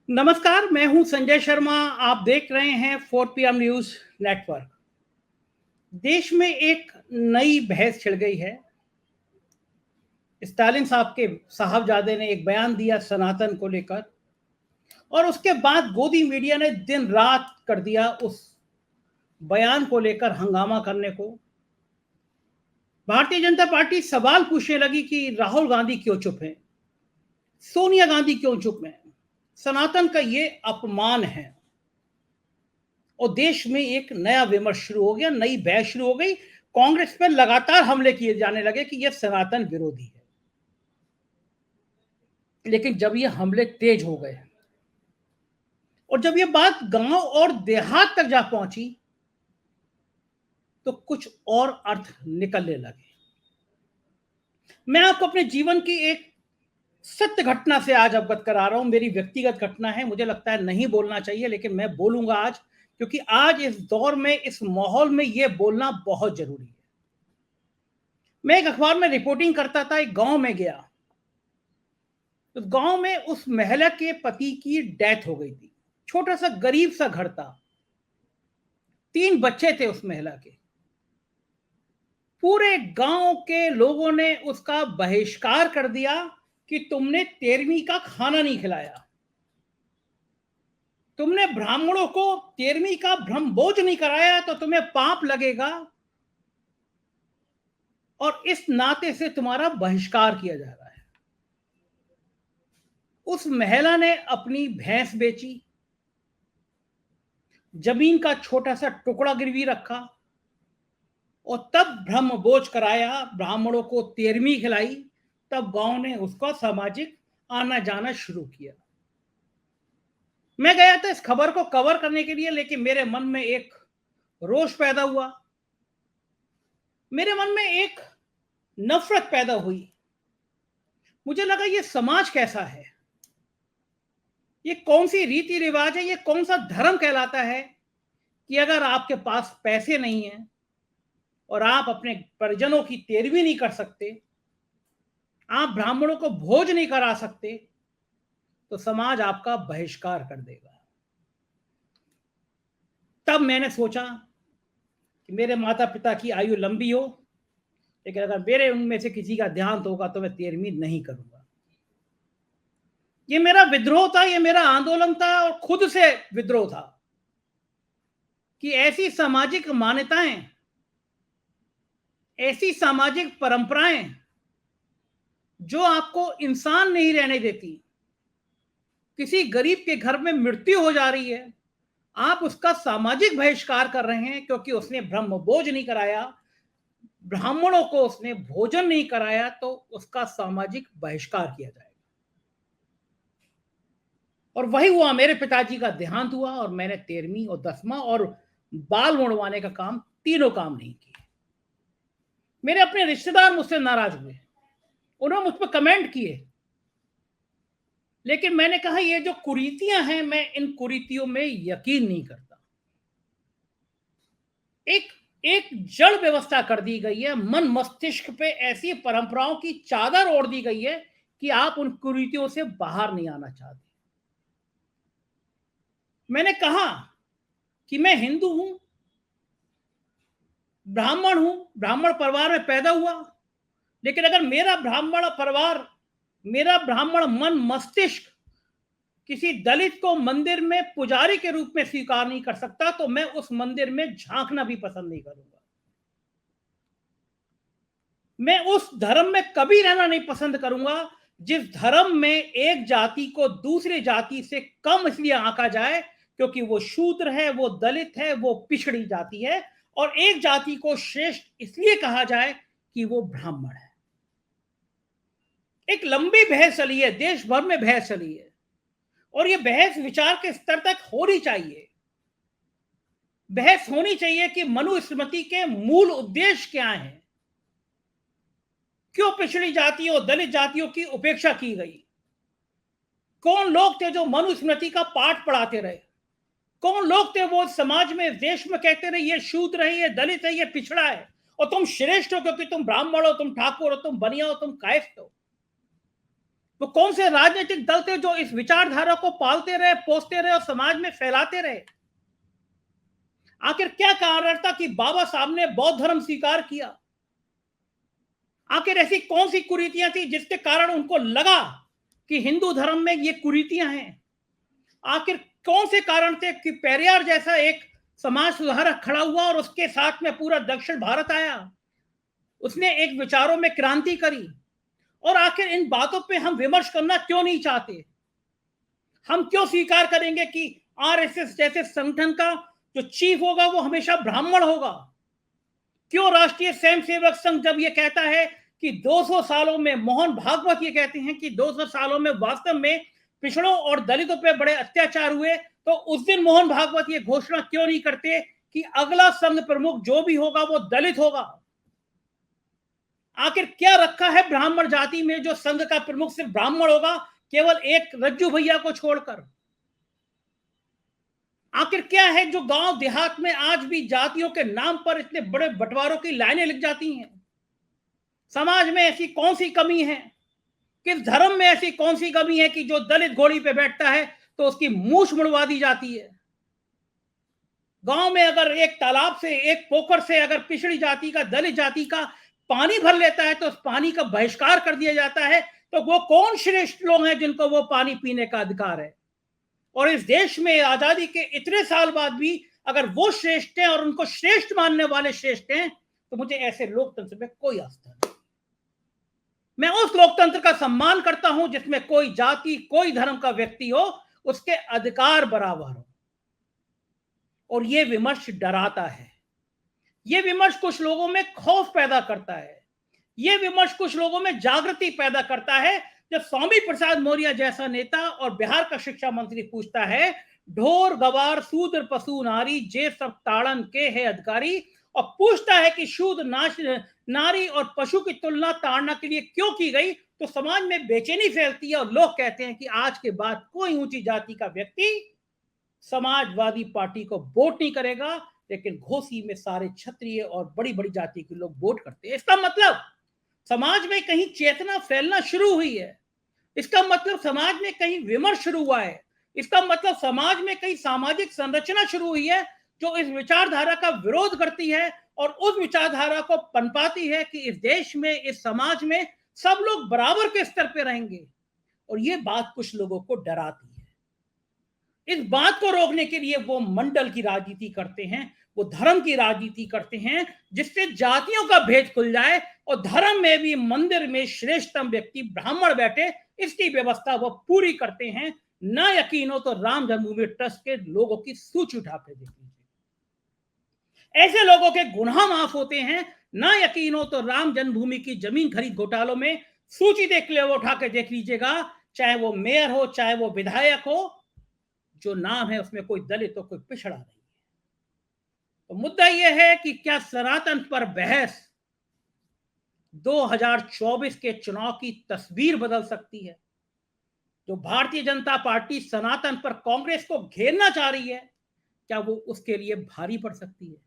नमस्कार, मैं हूं संजय शर्मा। आप देख रहे हैं 4 पीएम न्यूज नेटवर्क। देश में एक नई बहस छिड़ गई है। स्टालिन साहब के साहबजादे ने एक बयान दिया सनातन को लेकर, और उसके बाद गोदी मीडिया ने दिन रात कर दिया उस बयान को लेकर हंगामा करने को। भारतीय जनता पार्टी सवाल पूछने लगी कि राहुल गांधी क्यों चुप हैं, सोनिया गांधी क्यों चुप हैं, सनातन का ये अपमान है। और देश में एक नया विमर्श शुरू हो गया, नई बहस शुरू हो गई। कांग्रेस पर लगातार हमले किए जाने लगे कि यह सनातन विरोधी है। लेकिन जब ये हमले तेज हो गए और जब ये बात गांव और देहात तक जा पहुंची, तो कुछ और अर्थ निकलने लगे। मैं आपको अपने जीवन की एक सत्य घटना से आज अवगत करा रहा हूं। मेरी व्यक्तिगत घटना है, मुझे लगता है नहीं बोलना चाहिए, लेकिन मैं बोलूंगा आज, क्योंकि आज इस दौर में, इस माहौल में यह बोलना बहुत जरूरी है। मैं एक अखबार में रिपोर्टिंग करता था, एक गांव में गया। उस गांव में उस महिला के पति की डेथ हो गई थी। छोटा सा गरीब सा घर था, 3 बच्चे थे उस महिला के। पूरे गांव के लोगों ने उसका बहिष्कार कर दिया कि तुमने 13वीं का खाना नहीं खिलाया, तुमने ब्राह्मणों को 13वीं का ब्रह्मभोज नहीं कराया, तो तुम्हें पाप लगेगा, और इस नाते से तुम्हारा बहिष्कार किया जा रहा है। उस महिला ने अपनी भैंस बेची, जमीन का छोटा सा टुकड़ा गिरवी रखा, और तब ब्रह्मभोज कराया, ब्राह्मणों को 13वीं खिलाई। तब गांव ने उसका सामाजिक आना जाना शुरू किया। मैं गया था इस खबर को कवर करने के लिए, लेकिन मेरे मन में एक रोष पैदा हुआ, मेरे मन में एक नफरत पैदा हुई। मुझे लगा ये समाज कैसा है, ये कौन सी रीति रिवाज है, ये कौन सा धर्म कहलाता है कि अगर आपके पास पैसे नहीं है और आप अपने परिजनों की 13वीं नहीं कर सकते, आप ब्राह्मणों को भोज नहीं करा सकते, तो समाज आपका बहिष्कार कर देगा। तब मैंने सोचा कि मेरे माता पिता की आयु लंबी हो, लेकिन अगर मेरे उनमें से किसी का देहांत होगा तो मैं 13वीं नहीं करूंगा। ये मेरा विद्रोह था, ये मेरा आंदोलन था, और खुद से विद्रोह था कि ऐसी सामाजिक मान्यताएं, ऐसी सामाजिक परंपराएं जो आपको इंसान नहीं रहने देती। किसी गरीब के घर में मृत्यु हो जा रही है, आप उसका सामाजिक बहिष्कार कर रहे हैं क्योंकि उसने ब्रह्मभोज नहीं कराया, ब्राह्मणों को उसने भोजन नहीं कराया, तो उसका सामाजिक बहिष्कार किया जाएगा। और वही हुआ, मेरे पिताजी का देहांत हुआ और मैंने 13वीं और 10वां और बाल मुड़वाने का काम, तीनों काम नहीं किए। मेरे अपने रिश्तेदार मुझसे नाराज हुए, उन्होंने मुझ पर कमेंट किए, लेकिन मैंने कहा ये जो कुरीतियां हैं, मैं इन कुरीतियों में यकीन नहीं करता। एक एक जड़ व्यवस्था कर दी गई है, मन मस्तिष्क पे ऐसी परंपराओं की चादर ओढ़ दी गई है कि आप उन कुरीतियों से बाहर नहीं आना चाहते। मैंने कहा कि मैं हिंदू हूं, ब्राह्मण हूं, ब्राह्मण परिवार में पैदा हुआ, लेकिन अगर मेरा ब्राह्मण परिवार, मेरा ब्राह्मण मन मस्तिष्क किसी दलित को मंदिर में पुजारी के रूप में स्वीकार नहीं कर सकता, तो मैं उस मंदिर में झांकना भी पसंद नहीं करूंगा। मैं उस धर्म में कभी रहना नहीं पसंद करूंगा जिस धर्म में एक जाति को दूसरी जाति से कम इसलिए आंका जाए क्योंकि वो शूद्र है, वो दलित है, वो पिछड़ी जाति है, और एक जाति को श्रेष्ठ इसलिए कहा जाए कि वो ब्राह्मण है। एक लंबी बहस चली है, देश भर में बहस चली है, और ये बहस विचार के स्तर तक होनी चाहिए। बहस होनी चाहिए कि मनुस्मृति के मूल उद्देश्य क्या हैं, क्यों पिछड़ी जातियों, दलित जातियों की उपेक्षा की गई, कौन लोग थे जो मनुस्मृति का पाठ पढ़ाते रहे, कौन लोग थे वो समाज में, देश में कहते रहे ये शूद्र है, ये दलित है, ये पिछड़ा है, और तुम श्रेष्ठ हो क्योंकि तुम ब्राह्मण हो, तुम ठाकुर हो, तुम बनिया हो, तुम कायस्थ हो। वो कौन से राजनीतिक दल थे जो इस विचारधारा को पालते रहे, पोसते रहे और समाज में फैलाते रहे? आखिर क्या कारण था कि बाबा साहब ने बौद्ध धर्म स्वीकार किया? आखिर ऐसी कौन सी कुरीतियां थी जिसके कारण उनको लगा कि हिंदू धर्म में ये कुरीतियां हैं? आखिर कौन से कारण थे कि पेरियार जैसा एक समाज सुधारक खड़ा हुआ और उसके साथ में पूरा दक्षिण भारत आया? उसने एक विचारों में क्रांति करी। और आखिर इन बातों पे हम विमर्श करना क्यों नहीं चाहते? हम क्यों स्वीकार करेंगे कि आरएसएस जैसे संगठन का जो चीफ होगा वो हमेशा ब्राह्मण होगा? क्यों राष्ट्रीय स्वयंसेवक संघ जब ये कहता है कि 200 सालों में, मोहन भागवत ये कहते हैं कि 200 सालों में वास्तव में पिछड़ों और दलितों पे बड़े अत्याचार हुए, तो उस दिन मोहन भागवत ये घोषणा क्यों नहीं करते कि अगला संघ प्रमुख जो भी होगा वो दलित होगा? आखिर क्या रखा है ब्राह्मण जाति में जो संघ का प्रमुख सिर्फ ब्राह्मण होगा, केवल एक रज्जू भैया को छोड़कर? आखिर क्या है जो गांव देहात में आज भी जातियों के नाम पर इतने बड़े बंटवारों की लाइनें लग जाती हैं? समाज में ऐसी कौन सी कमी है, किस धर्म में ऐसी कौन सी कमी है कि जो दलित घोड़ी पे बैठता है तो उसकी मूछ मुड़वा दी जाती है? गांव में अगर एक तालाब से, एक पोखर से अगर पिछड़ी जाति का, दलित जाति का पानी भर लेता है तो उस पानी का बहिष्कार कर दिया जाता है। तो वो कौन श्रेष्ठ लोग हैं जिनको वो पानी पीने का अधिकार है? और इस देश में आजादी के इतने साल बाद भी अगर वो श्रेष्ठ हैं और उनको श्रेष्ठ मानने वाले श्रेष्ठ हैं, तो मुझे ऐसे लोकतंत्र में कोई आस्था नहीं। मैं उस लोकतंत्र का सम्मान करता हूं जिसमें कोई जाति, कोई धर्म का व्यक्ति हो, उसके अधिकार बराबर हो। और ये विमर्श डराता है, ये विमर्श कुछ लोगों में खौफ पैदा करता है, ये विमर्श कुछ लोगों में जागृति पैदा करता है। जब स्वामी प्रसाद मौर्य जैसा नेता और बिहार का शिक्षा मंत्री पूछता है, ढोर गवार शूद्र पशु नारी जे सब ताड़न के है अधिकारी, और पूछता है कि शूद्र नारी और पशु की तुलना ताड़ना के लिए क्यों की गई, तो समाज में बेचैनी फैलती है और लोग कहते हैं कि आज के बाद कोई ऊंची जाति का व्यक्ति समाजवादी पार्टी को वोट नहीं करेगा, लेकिन घोसी में सारे क्षत्रिय और बड़ी बड़ी जाति के लोग वोट करते हैं। इसका मतलब समाज में कहीं चेतना फैलना शुरू हुई है, इसका मतलब समाज में कहीं विमर्श शुरू हुआ है, इसका मतलब समाज में कहीं सामाजिक संरचना शुरू हुई है जो इस विचारधारा का विरोध करती है और उस विचारधारा को पनपाती है कि इस देश में, इस समाज में सब लोग बराबर के स्तर पर रहेंगे। और ये बात कुछ लोगों को डराती है। इस बात को रोकने के लिए वो मंडल की राजनीति करते हैं, वो धर्म की राजनीति करते हैं, जिससे जातियों का भेद खुल जाए और धर्म में भी मंदिर में श्रेष्ठतम व्यक्ति ब्राह्मण बैठे, इसकी व्यवस्था वो पूरी करते हैं। ना यकीन हो तो राम जन्मभूमि ट्रस्ट के लोगों की सूची उठा के देख लीजिए, ऐसे लोगों के गुनाह माफ होते हैं। ना यकीन हो तो राम जन्मभूमि की जमीन खरीद घोटालों में सूची देख ले, वो उठा के देख लीजिएगा, चाहे वो मेयर हो, चाहे वो विधायक हो, जो नाम है उसमें कोई दलित तो कोई पिछड़ा नहीं है। तो मुद्दा यह है कि क्या सनातन पर बहस 2024 के चुनाव की तस्वीर बदल सकती है? जो भारतीय जनता पार्टी सनातन पर कांग्रेस को घेरना चाह रही है, क्या वो उसके लिए भारी पड़ सकती है?